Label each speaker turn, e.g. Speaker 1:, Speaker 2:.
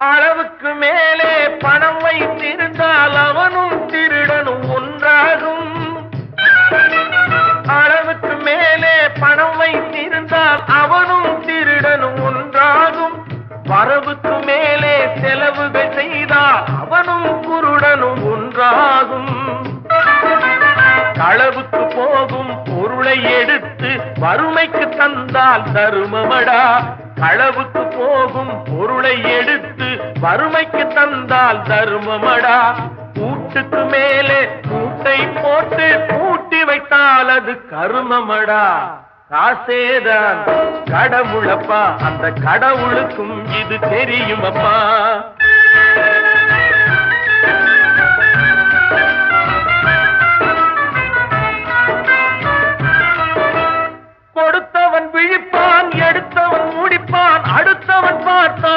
Speaker 1: அளவுக்கு மேலே பணம் வைத்திருந்தால் அவனும் திருடனும் ஒன்றாகும். அளவுக்கு மேலே பணம் வைத்திருந்தால் அவனும் திருடனும் ஒன்றாகும். வரவுக்கு மேலே செலவுகள் செய்தால் அவனும் குருடனும் ஒன்றாகும். களவுக்கு போகும் பொருளை எடுத்து வறுமைக்கு தந்தால் தருமமடா. களவுக்கு போகும் பொருளை எடுத்து வறுமைக்கு தந்தால் தருமமடா. கூட்டுக்கு மேலே கூட்டை போட்டு கூட்டி வைத்தால் அது கருமமடா. காசேதான் கடவுளப்பா, அந்த கடவுளுக்கும் இது தெரியுமப்பா.